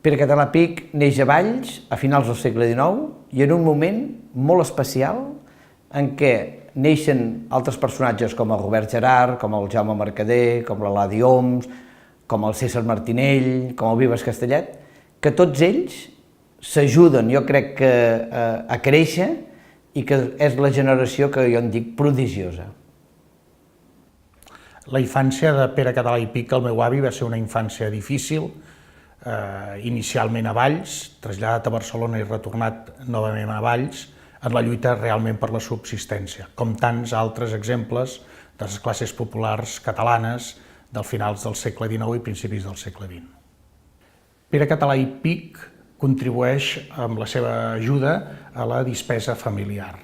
Pere Català Pich neix a Valls a finals del segle XIX i en un moment molt especial en què neixen altres personatges com el Robert Gerard, com el Jaume Mercader, com l'Eladi Homs, com el César Martinell, com el Vives Castellet, que tots ells s'ajuden, jo crec que a créixer i que és la generació que jo en dic prodigiosa. La infància de Pere Català i Pich, el meu avi, va ser una infància difícil, inicialment a Valls, traslladat a Barcelona i retornat novament a Valls, en la lluita realment per la subsistència, com tants altres exemples de les classes populars catalanes del finals del segle XIX i principis del segle XX. Pere Català i Pich contribueix amb la seva ajuda a la despesa familiar.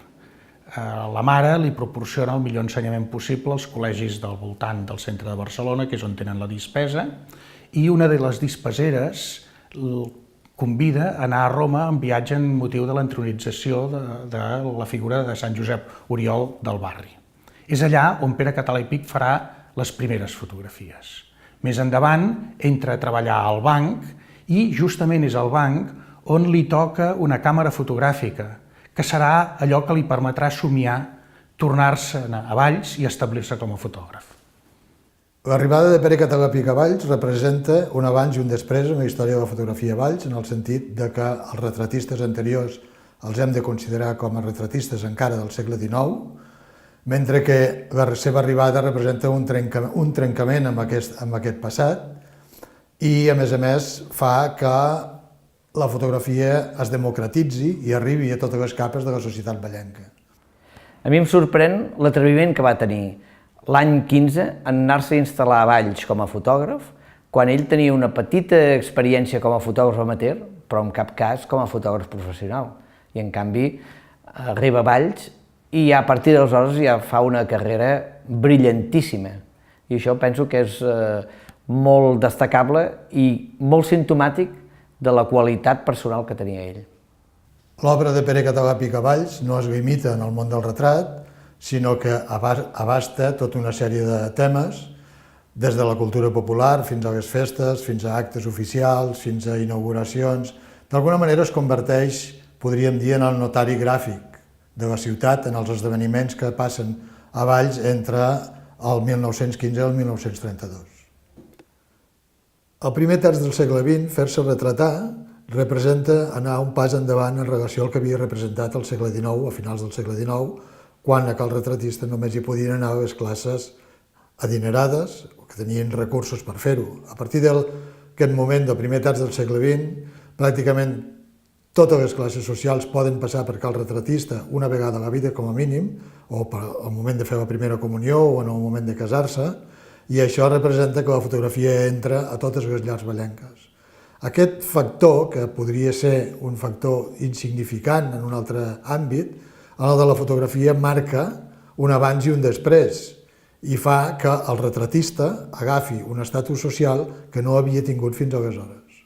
La mare li proporciona el millor ensenyament possible als col·legis del voltant del centre de Barcelona, que és on tenen la despesa, i una de les dispeseres convida a anar a Roma en viatge en motiu de l'entronització de la figura de Sant Josep Oriol del Barri. És allà on Pere Català i Pich farà les primeres fotografies. Més endavant entra a treballar al banc i justament és al banc on li toca una càmera fotogràfica, que serà allò que li permetrà somiar tornar-se a Valls i establir-se com a fotògraf. L'arribada de Pere Català Pich a Valls representa un abans i un després en la història de la fotografia a Valls, en el sentit de que els retratistes anteriors els hem de considerar com a retratistes encara del segle XIX, mentre que la seva arribada representa un trencament amb aquest passat i, a més, fa que la fotografia es democratitzi i arribi a totes les capes de la societat vallenca. A mi em sorprèn l'atreviment que va tenir l'any 15 en anar-se a instal·lar a Valls com a fotògraf, quan ell tenia una petita experiència com a fotògraf amateur, però en cap cas com a fotògraf professional. I en canvi arriba a Valls i a partir d'aleshores ja fa una carrera brillantíssima. I això penso que és molt destacable i molt simptomàtic de la qualitat personal que tenia ell. L'obra de Pere Català Pich a Valls no es limita en el món del retrat, sinó que abasta tota una sèrie de temes, des de la cultura popular fins a les festes, fins a actes oficials, fins a inauguracions. D'alguna manera es converteix, podríem dir, en el notari gràfic de la ciutat, en els esdeveniments que passen a Valls entre el 1915 i el 1932. El primer terç del segle XX, fer-se retratar, representa anar un pas endavant en relació al que havia representat el segle XIX, a finals del segle XIX, quan a cal retratista només hi podien anar les classes adinerades, que tenien recursos per fer-ho. A partir d'aquest moment del primer terç del segle XX, pràcticament totes les classes socials poden passar per cal retratista una vegada a la vida, com a mínim, o al moment de fer la primera comunió o en el moment de casar-se, i això representa que la fotografia entra a totes les llars vallenques. Aquest factor, que podria ser un factor insignificant en un altre àmbit, en el de la fotografia marca un abans i un després i fa que el retratista agafi un estatus social que no havia tingut fins aleshores.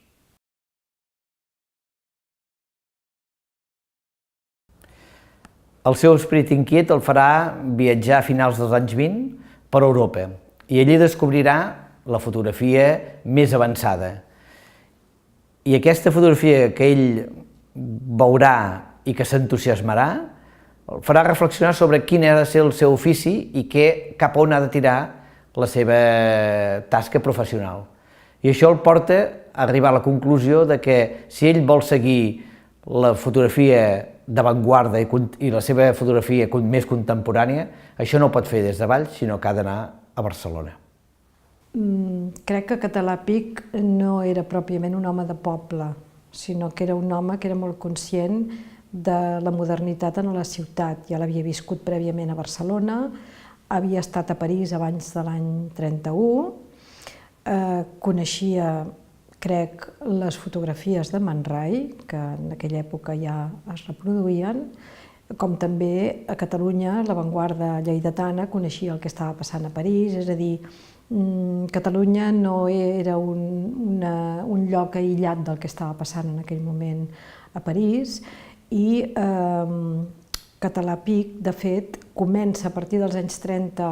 El seu esperit inquiet el farà viatjar a finals dels anys 20 per Europa i allí descobrirà la fotografia més avançada. I aquesta fotografia que ell veurà i que s'entusiasmarà el farà reflexionar sobre quin ha de ser el seu ofici i cap a on ha de tirar la seva tasca professional. I això el porta a arribar a la conclusió de que si ell vol seguir la fotografia d'avantguarda i la seva fotografia més contemporània, això no ho pot fer des de Valls, sinó que ha d'anar a Barcelona. Crec que Català Pich no era pròpiament un home de poble, sinó que era un home que era molt conscient de la modernitat en la ciutat. Ja l'havia viscut prèviament a Barcelona, havia estat a París abans de l'any 31, coneixia, crec, les fotografies de Man Ray, que en aquella època ja es reproduïen, com també a Catalunya, l'avantguarda lleidatana coneixia el que estava passant a París, és a dir, Catalunya no era un lloc aïllat del que estava passant en aquell moment a París i Català Pich, de fet, comença a partir dels anys 30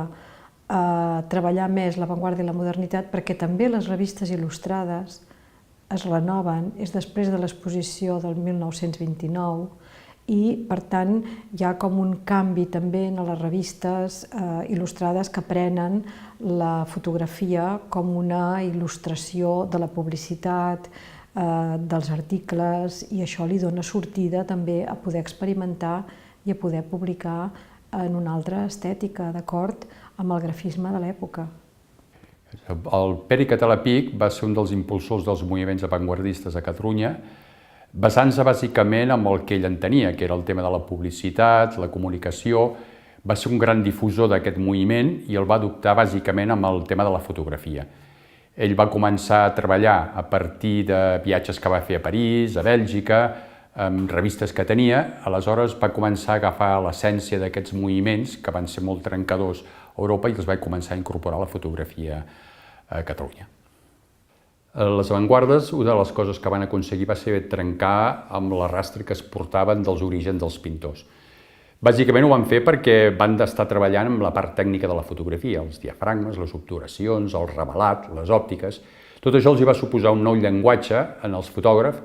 a treballar més l'avantguarda i la modernitat perquè també les revistes il·lustrades es renoven és després de l'exposició del 1929 i, per tant, hi ha com un canvi també en les revistes il·lustrades que prenen la fotografia com una il·lustració de la publicitat, dels articles, i això li dona sortida també a poder experimentar i a poder publicar en una altra estètica, d'acord amb el grafisme de l'època. El Pere Català Pich va ser un dels impulsors dels moviments avantguardistes a Catalunya, basant-se bàsicament en el que ell entenia, que era el tema de la publicitat, la comunicació. Va ser un gran difusor d'aquest moviment i el va adoptar bàsicament amb el tema de la fotografia. Ell va començar a treballar a partir de viatges que va fer a París, a Bèlgica, amb revistes que tenia. Aleshores va començar a agafar l'essència d'aquests moviments, que van ser molt trencadors a Europa, i els va començar a incorporar a la fotografia a Catalunya. Les avantguardes, una de les coses que van aconseguir va ser trencar amb l'arrastre que es portaven dels orígens dels pintors. Bàsicament ho van fer perquè van estar treballant amb la part tècnica de la fotografia, els diafragmes, les obturacions, el revelat, les òptiques. Tot això els hi va suposar un nou llenguatge en els fotògrafs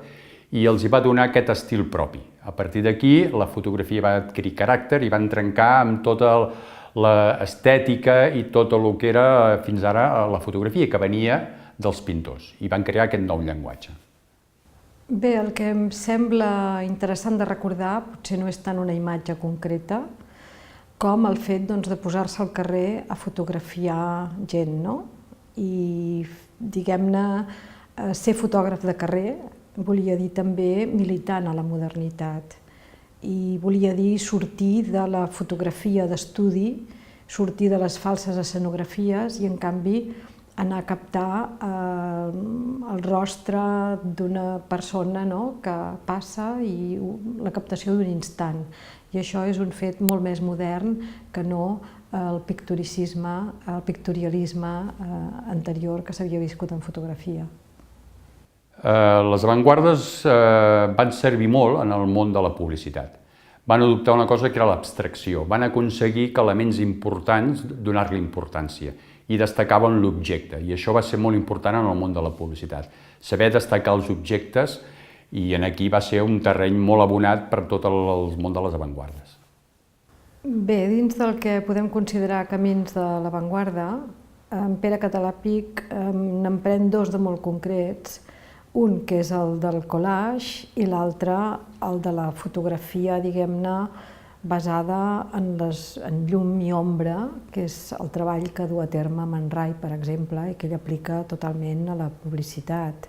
i els hi va donar aquest estil propi. A partir d'aquí, la fotografia va adquirir caràcter i van trencar amb tota l'estètica i tot el que era fins ara la fotografia, que venia dels pintors, i van crear aquest nou llenguatge. Bé, el que em sembla interessant de recordar potser no és tant una imatge concreta com el fet de posar-se al carrer a fotografiar gent, no? I, diguem-ne, ser fotògraf de carrer volia dir també militant a la modernitat i volia dir sortir de la fotografia d'estudi, sortir de les falses escenografies i, en canvi, anar a captar el rostre d'una persona que passa i la captació d'un instant. I això és un fet molt més modern que no el pictorialisme anterior que s'havia viscut en fotografia. Les avantguardes van servir molt en el món de la publicitat. Van adoptar una cosa que era l'abstracció. Van aconseguir que elements importants donar-li importància i destacaven l'objecte, i això va ser molt important en el món de la publicitat. Saber destacar els objectes, i aquí va ser un terreny molt abonat per tot el món de les avantguardes. Bé, dins del que podem considerar camins de l'avantguarda, en Pere Català Pich n'emprèn dos de molt concrets, un que és el del collage i l'altre el de la fotografia, diguem-ne, basada en llum i ombra, que és el treball que du a terme Man Ray, per exemple, i que ell aplica totalment a la publicitat.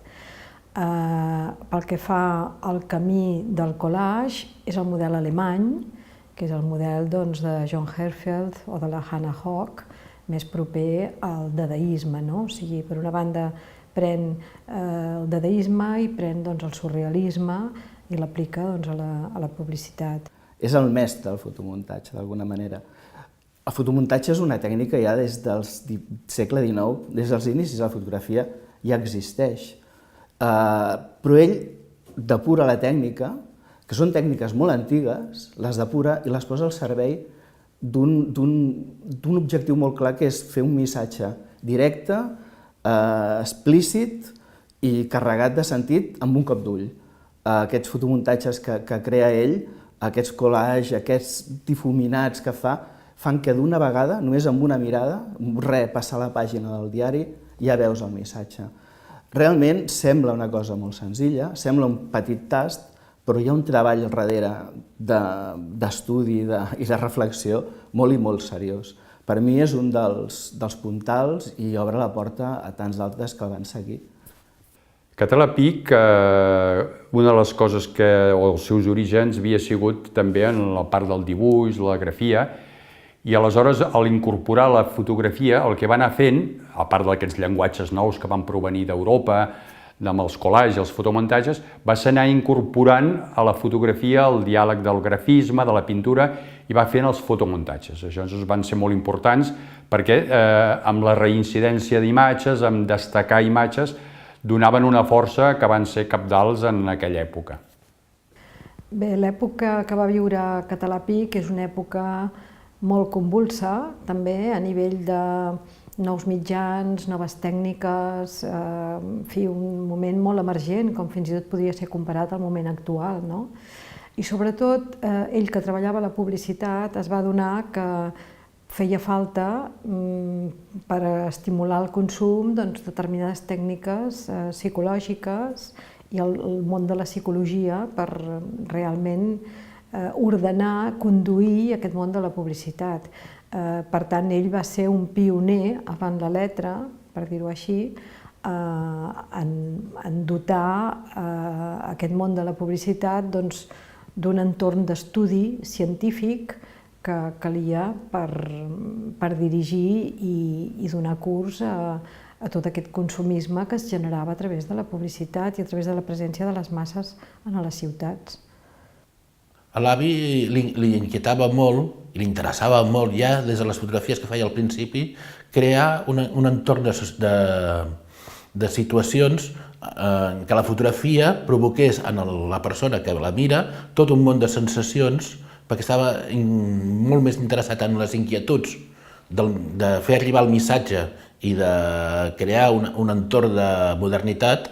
Pel que fa al camí del collage, és el model alemany, que és el model de John Herzfeld o de la Hannah Höch, més proper al dadaisme, no? O sigui, per una banda, pren el dadaisme i pren el surrealisme i l'aplica a la publicitat. És el mestre del fotomuntatge, d'alguna manera. El fotomuntatge és una tècnica ja des del segle XIX, des dels inicis de la fotografia, ja existeix. Però ell depura la tècnica, que són tècniques molt antigues, les depura i les posa al servei d'un objectiu molt clar, que és fer un missatge directe, explícit i carregat de sentit amb un cop d'ull. Aquests fotomuntatges que crea ell, aquests collages, aquests difuminats que fan que d'una vegada, només amb una mirada, passar la pàgina del diari, ja veus el missatge. Realment sembla una cosa molt senzilla, sembla un petit tast, però hi ha un treball darrere d'estudi i de reflexió molt i molt seriós. Per mi és un dels puntals i obre la porta a tants d'altres que el van seguir. Català Pich, una de les coses els seus orígens havia sigut també en la part del dibuix, la grafia, i aleshores, a l'incorporar la fotografia, el que va anar fent, a part d'aquests llenguatges nous que van provenir d'Europa, amb els collages, els fotomuntatges, va ser anar incorporant a la fotografia el diàleg del grafisme, de la pintura, i va fent els fotomuntatges. Això van ser molt importants perquè amb la reincidència d'imatges, amb destacar imatges, donaven una força que van ser cabdals en aquella època. Bé, l'època que va viure Català Pich és una època molt convulsa, també a nivell nous mitjans, noves tècniques, en fi, un moment molt emergent, com fins i tot podria ser comparat al moment actual, no? I sobretot, ell que treballava a la publicitat es va adonar que feia falta, per estimular el consum, determinades tècniques psicològiques i el món de la psicologia per realment ordenar, conduir aquest món de la publicitat. Per tant, ell va ser un pioner, avant la letra, per dir-ho així, en dotar aquest món de la publicitat d'un entorn d'estudi científic que calia per dirigir i donar curs a tot aquest consumisme que es generava a través de la publicitat i a través de la presència de les masses en les ciutats. A l'avi li inquietava molt i li interessava molt, ja des de les fotografies que feia al principi, crear un entorn de situacions en què la fotografia provoqués en la persona que la mira tot un món de sensacions, perquè estava molt més interessat en les inquietuds de fer arribar el missatge i de crear un entorn de modernitat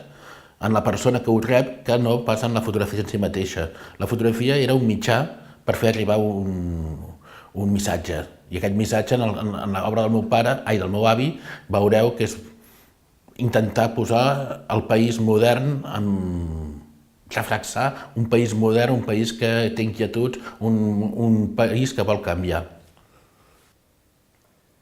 en la persona que ho rep que no pas en la fotografia en si mateixa. La fotografia era un mitjà per fer arribar un missatge, i aquest missatge en l'obra del meu pare, del meu avi, veureu que és intentar posar el país modern, reflexar un país modern, un país que té inquietuds, un país que vol canviar.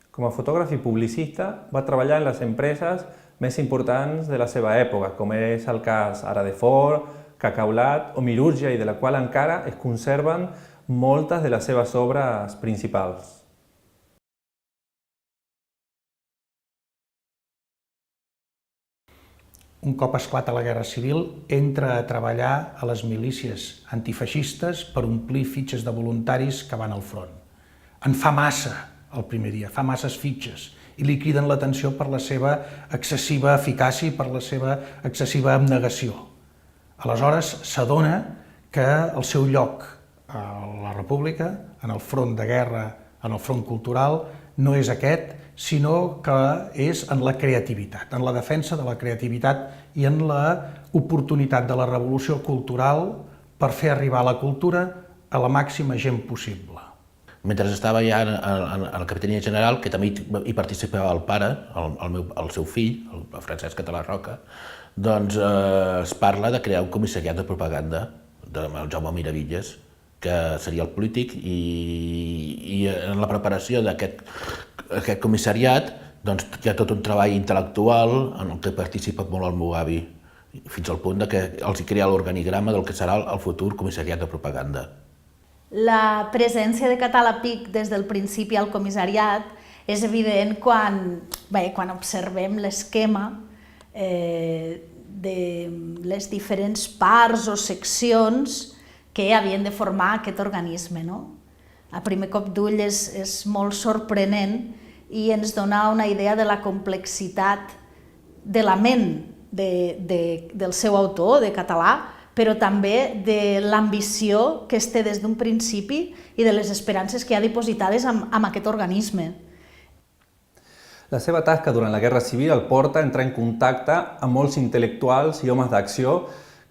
Com a fotògraf i publicista va treballar en les empreses més importants de la seva època, com és el cas ara de Ford, Cacaulat o Mirugia, i de la qual encara es conserven moltes de les seves obres principals. Un cop esclata la Guerra Civil, entra a treballar a les milícies antifeixistes per omplir fitxes de voluntaris que van al front. En fa massa el primer dia, fa masses fitxes, i li criden l'atenció per la seva excessiva eficàcia i per la seva excessiva abnegació. Aleshores s'adona que el seu lloc a la República, en el front de guerra, en el front cultural, no és aquest, sinó que és en la creativitat, en la defensa de la creativitat i en l'oportunitat de la revolució cultural per fer arribar la cultura a la màxima gent possible. Mentre estava ja a la Capitania General, que també hi participava el pare, el seu fill, el Francesc Català Roca, doncs es parla de crear un comissariat de propaganda del Jaume Miravilles, que seria el polític, i en la preparació d'aquest comissariat hi ha tot un treball intel·lectual en el que participa molt el meu avi, fins al punt que els crea l'organigrama del que serà el futur comissariat de propaganda. La presència de Català Pic des del principi al comissariat és evident quan observem l'esquema de les diferents parts o seccions que havien de formar aquest organisme. A primer cop d'ull és molt sorprenent i ens dona una idea de la complexitat de la ment del seu autor, de Català, però també de l'ambició que es té des d'un principi i de les esperances que hi ha dipositades en aquest organisme. La seva tasca durant la Guerra Civil el porta a entrar en contacte amb molts intel·lectuals i homes d'acció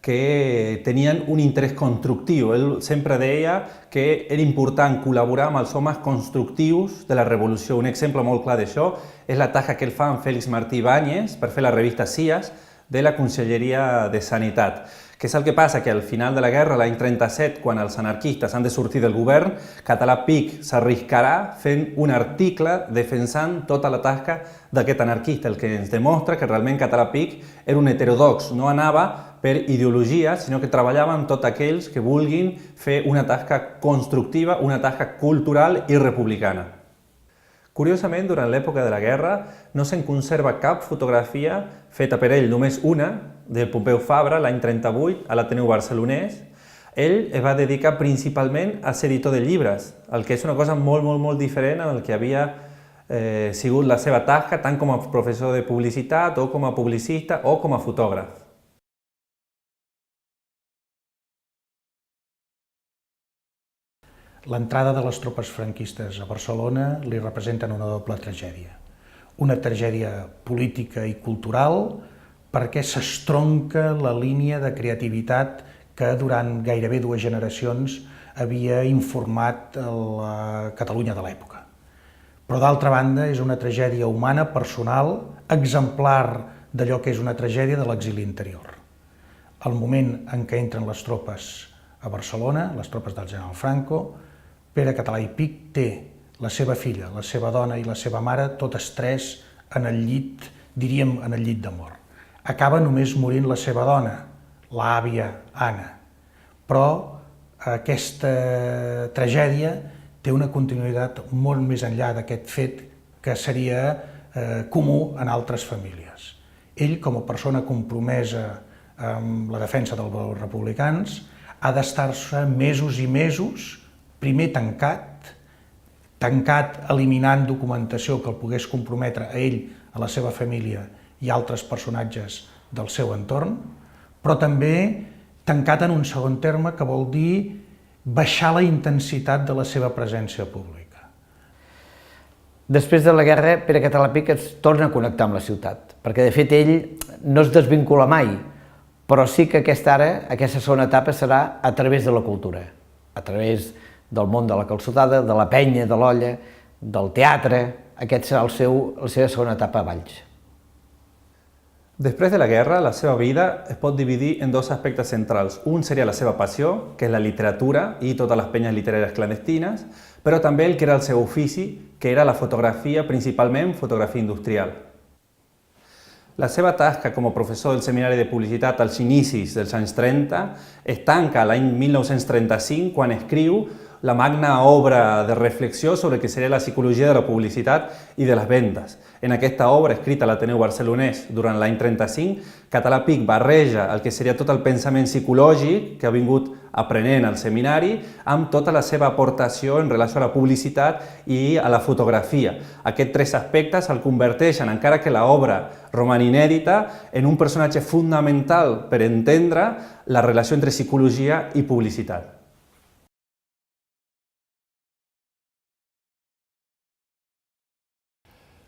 que tenien un interès constructiu. Ell sempre deia que era important col·laborar amb els homes constructius de la revolució. Un exemple molt clar d'això és la tasca que ell fa amb Félix Martí Ibáñez per fer la revista CIAS de la Conselleria de Sanitat. Què és el que passa? Que al final de la guerra, l'any 37, quan els anarquistes han de sortir del govern, Català Pic s'arriscarà fent un article defensant tota la tasca d'aquest anarquista, el que ens demostra que realment Català Pic era un heterodox, no anava per ideologia, sinó que treballava amb tots aquells que vulguin fer una tasca constructiva, una tasca cultural i republicana. Curiosament, durant l'època de la guerra no se'n conserva cap fotografia feta per ell, només una, del Pompeu Fabra, l'any 38, a l'Ateneu Barcelonès. Ell es va dedicar principalment a ser editor de llibres, el que és una cosa molt diferent del que havia sigut la seva tasca, tant com a professor de publicitat, o com a publicista, o com a fotògraf. L'entrada de les tropes franquistes a Barcelona li representen una doble tragèdia. una tragèdia política i cultural perquè s'estronca la línia de creativitat que durant gairebé 2 generacions havia informat la Catalunya de l'època. Però d'altra banda és una tragèdia humana, personal, exemplar d'allò que és una tragèdia de l'exili interior. El moment en què entren les tropes a Barcelona, les tropes del general Franco, Pere Català i Pich té la seva filla, la seva dona i la seva mare, totes 3 en el llit, diríem en el llit de mort. Acaba només morint la seva dona, l'àvia Anna. Però aquesta tragèdia té una continuïtat molt més enllà d'aquest fet que seria comú en altres famílies. Ell, com a persona compromesa amb la defensa dels valors republicans, ha d'estar-se mesos i mesos, primer tancat eliminant documentació que el pogués comprometre a ell, a la seva família i altres personatges del seu entorn, però també tancat en un segon terme que vol dir baixar la intensitat de la seva presència pública. Després de la guerra, Pere Català Pich es torna a connectar amb la ciutat, perquè de fet ell no es desvincula mai, però sí que aquesta segona etapa serà a través de la cultura, a través del món de la calçotada, de la penya, de l'olla, del teatre. Aquest serà la seva segona etapa a Valls. Després de la guerra, la seva vida es pot dividir en 2 aspectes centrals. Un seria la seva passió, que és la literatura i totes les penyes literàries clandestines, però també el que era el seu ofici, que era la fotografia, principalment fotografia industrial. La seva tasca com a professor del Seminari de Publicitat als inicis dels anys 30 es tanca l'any 1935 quan escriu la magna obra de reflexió sobre el que seria la psicologia de la publicitat i de les vendes. En aquesta obra, escrita a l'Ateneu Barcelonès durant l'any 35, Català Pich barreja el que seria tot el pensament psicològic que ha vingut aprenent al seminari amb tota la seva aportació en relació a la publicitat i a la fotografia. Aquests 3 aspectes el converteixen, encara que l'obra roman inèdita, en un personatge fundamental per entendre la relació entre psicologia i publicitat.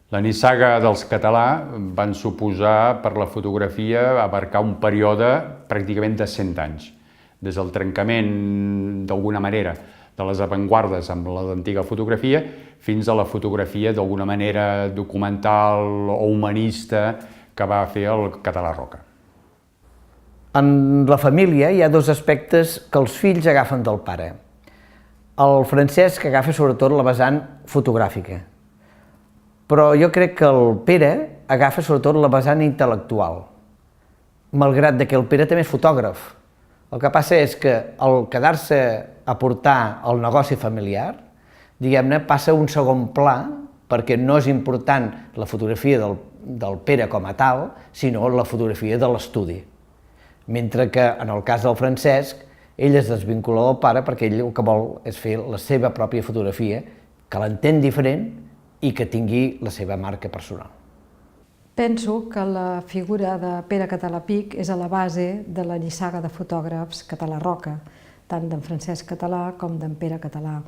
La nissaga dels Català van suposar per la fotografia abarcar un període pràcticament de 100 anys, des del trencament, d'alguna manera, de les avantguardes amb l'antiga fotografia fins a la fotografia d'alguna manera documental o humanista que va fer el Català Roca. En la família hi ha 2 aspectes que els fills agafen del pare. El Francesc agafa sobretot la vessant fotogràfica, però jo crec que el Pere agafa sobretot la vessant intel·lectual, malgrat que el Pere també és fotògraf. El que passa és que al quedar-se a portar el negoci familiar, diguem-ne, passa a un segon pla perquè no és important la fotografia del Pere com a tal, sinó la fotografia de l'estudi. Mentre que en el cas del Francesc, ell es desvincula del pare perquè ell el que vol és fer la seva pròpia fotografia, que l'entén diferent i que tingui la seva marca personal. Penso que la figura de Pere Català Pich és a la base de la nissaga de fotògrafs Català Roca, tant d'en Francesc Català com d'en Pere Català.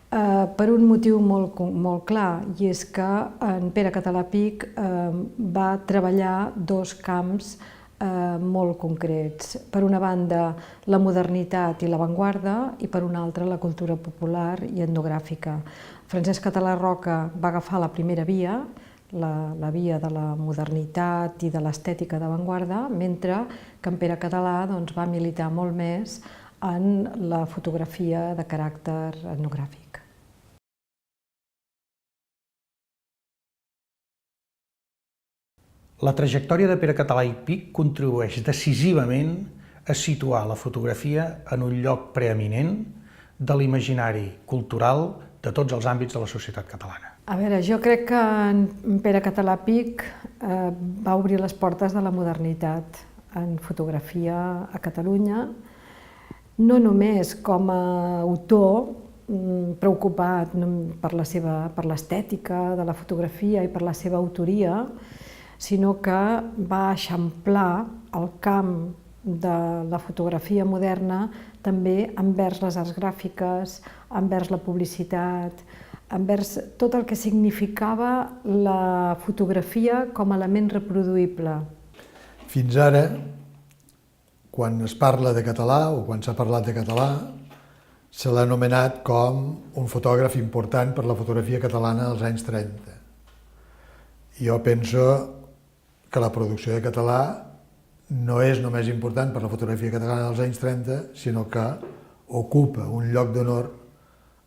Per un motiu molt clar, i és que en Pere Català Pich va treballar 2 camps molt concrets. Per una banda, la modernitat i l'avantguarda, i per una altra, la cultura popular i etnogràfica. Francesc Català Roca va agafar la primera via, la via de la modernitat i de l'estètica d'avantguarda, mentre que en Pere Català va militar molt més en la fotografia de caràcter etnogràfic. La trajectòria de Pere Català i Pich contribueix decisivament a situar la fotografia en un lloc preeminent de l'imaginari cultural de tots els àmbits de la societat catalana. A veure, jo crec que en Pere Català Pich va obrir les portes de la modernitat en fotografia a Catalunya, no només com a autor preocupat per l'estètica de la fotografia i per la seva autoria, sinó que va eixamplar el camp de la fotografia moderna també envers les arts gràfiques, envers la publicitat, envers tot el que significava la fotografia com a element reproduïble. Fins ara, quan es parla de català o quan s'ha parlat de català, se l'ha anomenat com un fotògraf important per la fotografia catalana dels anys 30. Jo penso que la producció de català no és només important per la fotografia catalana dels anys 30, sinó que ocupa un lloc d'honor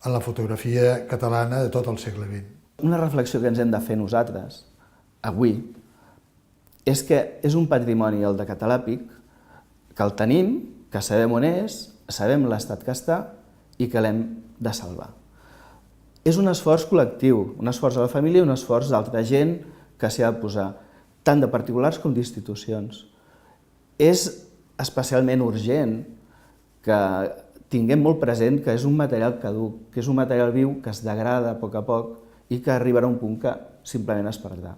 en la fotografia catalana de tot el segle XX. Una reflexió que ens hem de fer nosaltres, avui, és que és un patrimoni, el de Catalàpic, que el tenim, que sabem on és, sabem l'estat que està i que l'hem de salvar. És un esforç col·lectiu, un esforç de la família i un esforç d'altra gent que s'hi ha de posar, tant de particulars com d'institucions. És especialment urgent que tinguem molt present que és un material caduc, que és un material viu que es degrada a poc i que arribarà a un punt que simplement es perdrà.